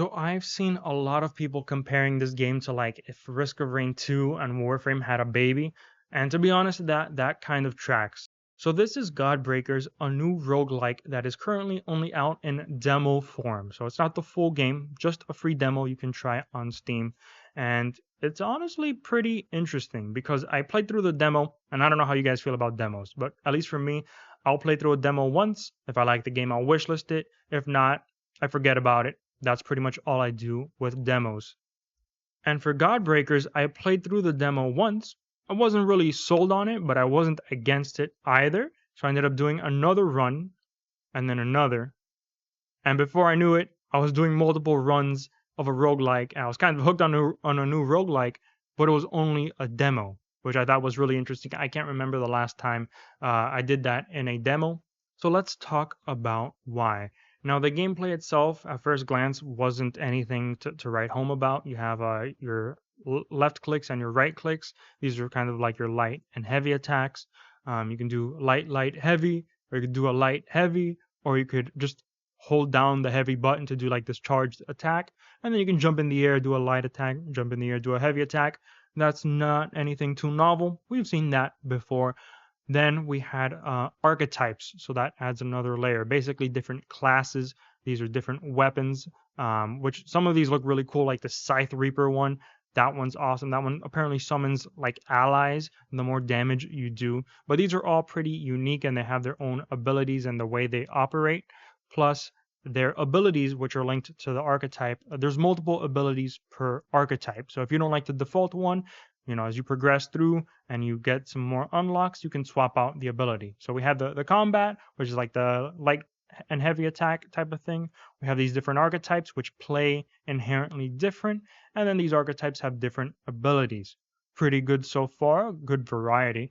So I've seen a lot of people comparing this game to like if Risk of Rain 2 and Warframe had a baby, and to be honest, that kind of tracks. So this is Godbreakers, a new roguelike that is currently only out in demo form. So it's not the full game, just a free demo you can try on Steam. And it's honestly pretty interesting because I played through the demo, and I don't know how you guys feel about demos, but at least for me, I'll play through a demo once. If I like the game, I'll wishlist it. If not, I forget about it. That's pretty much all I do with demos. And for Godbreakers, I played through the demo once. I wasn't really sold on it, but I wasn't against it either. So I ended up doing another run and then another. And before I knew it, I was doing multiple runs of a roguelike. I was kind of hooked on a new roguelike, but it was only a demo, which I thought was really interesting. I can't remember the last time I did that in a demo. So let's talk about why. Now, the gameplay itself, at first glance, wasn't anything to write home about. You have your left clicks and your right clicks. These are kind of like your light and heavy attacks. You can do light, light, heavy, or you could do a light, heavy, or you could just hold down the heavy button to do like this charged attack, and then you can jump in the air, do a light attack, jump in the air, do a heavy attack. That's not anything too novel. We've seen that before. Then we had archetypes, so that adds another layer. Basically, different classes. These are different weapons, which some of these look really cool, like the Scythe Reaper one. That one's awesome. That one apparently summons like allies, the more damage you do. But these are all pretty unique and they have their own abilities and the way they operate. Plus, their abilities, which are linked to the archetype. There's multiple abilities per archetype. So if you don't like the default one, as you progress through and you get some more unlocks, you can swap out the ability. So we have the combat, which is like the light and heavy attack type of thing. We have these different archetypes which play inherently different, and then these archetypes have different abilities. Pretty good so far, good variety.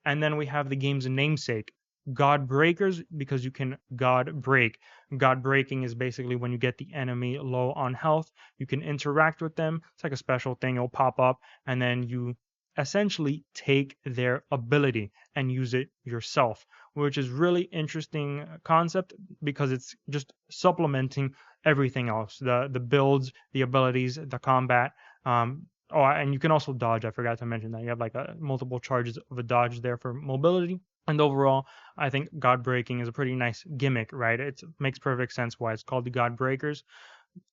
And then we have the game's namesake, Godbreakers, because you can God break. God breaking is basically when you get the enemy low on health, you can interact with them. It's like a special thing, it'll pop up, and then you essentially take their ability and use it yourself, which is really interesting concept because it's just supplementing everything else, the builds, the abilities, the combat. Oh, and you can also dodge. I forgot to mention that you have like multiple charges of a dodge there for mobility. And overall, I think God breaking is a pretty nice gimmick, right? It makes perfect sense why it's called the God Breakers.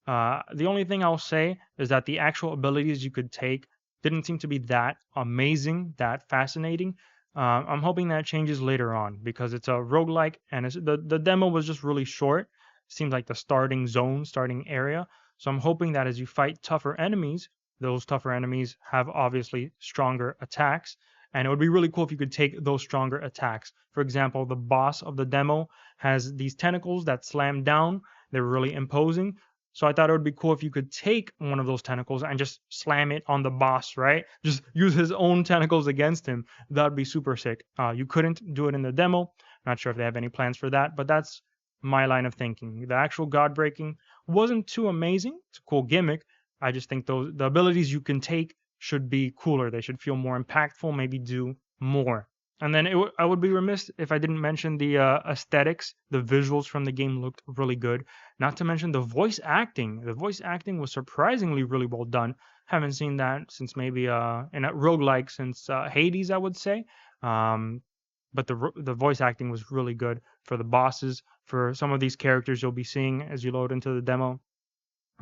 The only thing I'll say is that the actual abilities you could take didn't seem to be that amazing, that fascinating. I'm hoping that changes later on because it's a roguelike and the demo was just really short. Seems like the starting area. So I'm hoping that as you fight tougher enemies, those tougher enemies have obviously stronger attacks. And it would be really cool if you could take those stronger attacks. For example, the boss of the demo has these tentacles that slam down. They're really imposing. So I thought it would be cool if you could take one of those tentacles and just slam it on the boss, right? Just use his own tentacles against him. That would be super sick. You couldn't do it in the demo. Not sure if they have any plans for that, but that's my line of thinking. The actual God breaking wasn't too amazing. It's a cool gimmick. I just think the abilities you can take should be cooler. They should feel more impactful, maybe do more. And then I would be remiss if I didn't mention the aesthetics. The visuals from the game looked really good. Not to mention the voice acting. The voice acting was surprisingly really well done. Haven't seen that since maybe in a roguelike since Hades, I would say. But the voice acting was really good for the bosses, for some of these characters you'll be seeing as you load into the demo.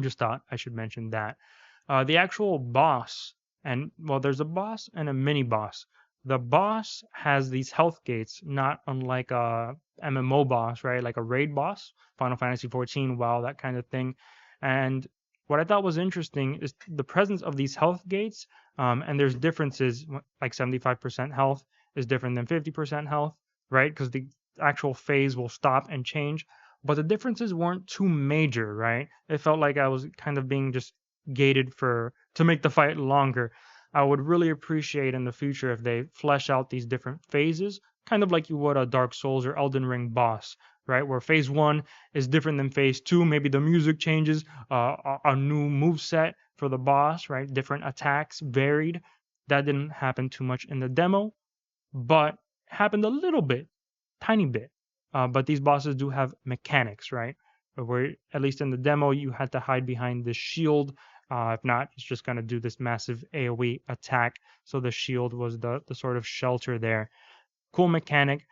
Just thought I should mention that. The actual boss, and well, there's a boss and a mini boss. The boss has these health gates, not unlike a MMO boss, right? Like a raid boss, Final Fantasy 14, WoW, that kind of thing. And what I thought was interesting is the presence of these health gates, and there's differences, like 75% health is different than 50% health, right? Because the actual phase will stop and change. But the differences weren't too major, right? It felt like I was kind of being just gated to make the fight longer. I would really appreciate in the future if they flesh out these different phases, kind of like you would a Dark Souls or Elden Ring boss, right? Where phase 1 is different than phase 2. Maybe the music changes, a new move set for the boss, right? Different attacks, varied. That didn't happen too much in the demo, but happened a little bit, tiny bit. But these bosses do have mechanics, right? where at least in the demo you had to hide behind this shield. If not, it's just going to do this massive AoE attack. So the shield was the sort of shelter there. Cool mechanic.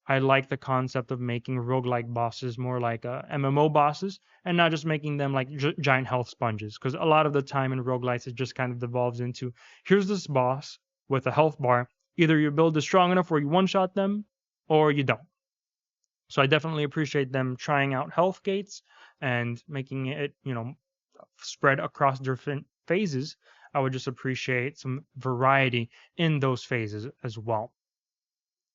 I like the concept of making roguelike bosses more like MMO bosses and not just making them like giant health sponges. Because a lot of the time in roguelites, it just kind of devolves into here's this boss with a health bar. Either you build it strong enough where you one shot them or you don't. So I definitely appreciate them trying out health gates and making it, spread across different phases. I would just appreciate some variety in those phases as well.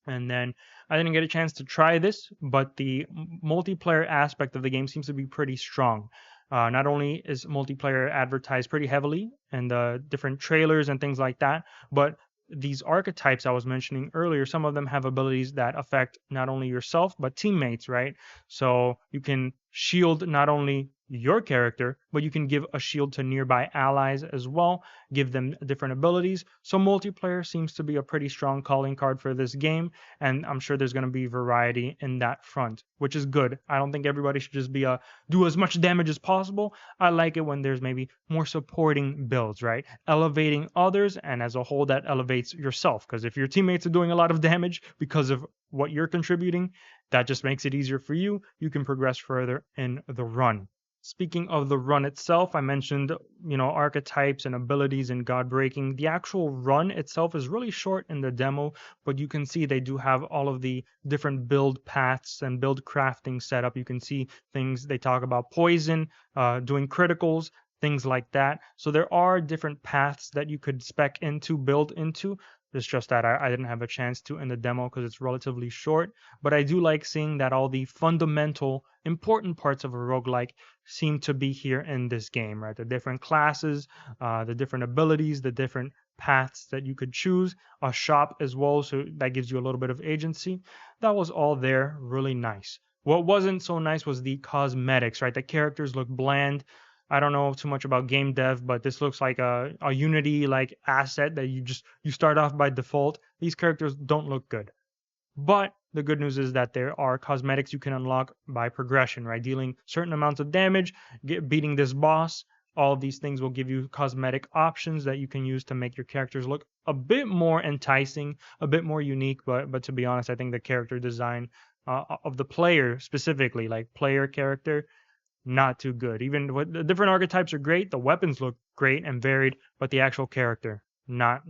And then I didn't get a chance to try this, but the multiplayer aspect of the game seems to be pretty strong. Not only is multiplayer advertised pretty heavily in the different trailers and things like that, but these archetypes I was mentioning earlier, some of them have abilities that affect not only yourself, but teammates, right? So you can shield not only your character, but you can give a shield to nearby allies as well, give them different abilities. So multiplayer seems to be a pretty strong calling card for this game, and I'm sure there's going to be variety in that front, which is good. I don't think everybody should just be do as much damage as possible. I like it when there's maybe more supporting builds, right? Elevating others, and as a whole, that elevates yourself. Because if your teammates are doing a lot of damage because of what you're contributing, that just makes it easier for you. You can progress further in the run. Speaking of the run itself, I mentioned, archetypes and abilities in Godbreaking. The actual run itself is really short in the demo, but you can see they do have all of the different build paths and build crafting setup. You can see things they talk about poison, doing criticals, things like that. So there are different paths that you could spec into, build into. It's just that I didn't have a chance to in the demo because it's relatively short. But I do like seeing that all the fundamental, important parts of a roguelike seem to be here in this game, right? The different classes, the different abilities, the different paths that you could choose, a shop as well, so that gives you a little bit of agency. That was all there, really nice. What wasn't so nice was the cosmetics, right? The characters look bland. I don't know too much about game dev, but this looks like a Unity like asset that you start off by default. These characters don't look good. But the good news is that there are cosmetics you can unlock by progression, right? Dealing certain amounts of damage, beating this boss. All of these things will give you cosmetic options that you can use to make your characters look a bit more enticing, a bit more unique. But to be honest, I think the character design of the player specifically, like player character, not too good. Even what the different archetypes are great, the weapons look great and varied, but the actual character not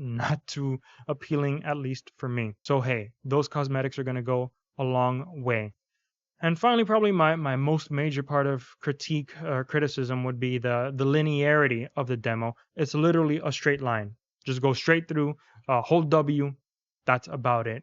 too appealing, at least for me. So hey, those cosmetics are gonna go a long way. And finally, probably my most major part of critique or criticism would be the linearity of the demo. It's literally a straight line. Just go straight through, hold W, that's about it.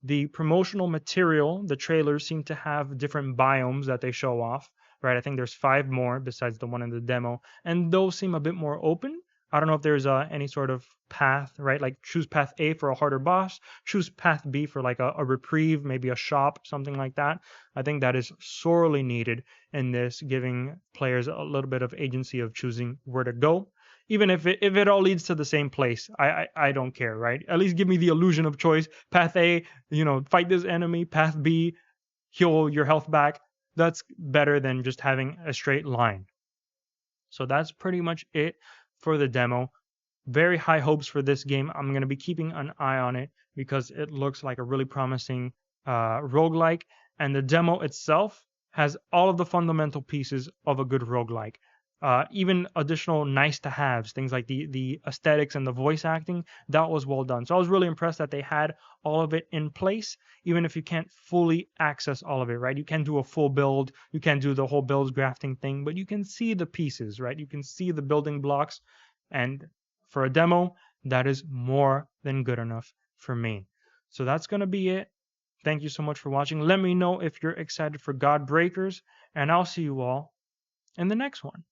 The promotional material, the trailers seem to have different biomes that they show off, right? I think there's 5 more besides the one in the demo, and those seem a bit more open. I don't know if there's any sort of path, right? Like choose path A for a harder boss, choose path B for like a reprieve, maybe a shop, something like that. I think that is sorely needed in this, giving players a little bit of agency of choosing where to go. Even if it all leads to the same place, I don't care, right? At least give me the illusion of choice. Path A, fight this enemy. Path B, heal your health back. That's better than just having a straight line. So that's pretty much it for the demo. Very high hopes for this game. I'm going to be keeping an eye on it because it looks like a really promising roguelike. And the demo itself has all of the fundamental pieces of a good roguelike. Even additional nice to haves, things like the aesthetics and the voice acting, that was well done. So I was really impressed that they had all of it in place, even if you can't fully access all of it, right? You can do a full build, you can do the whole builds grafting thing, but you can see the pieces, right? You can see the building blocks, and for a demo, that is more than good enough for me. So that's going to be it. Thank you so much for watching. Let me know if you're excited for Godbreakers, and I'll see you all in the next one.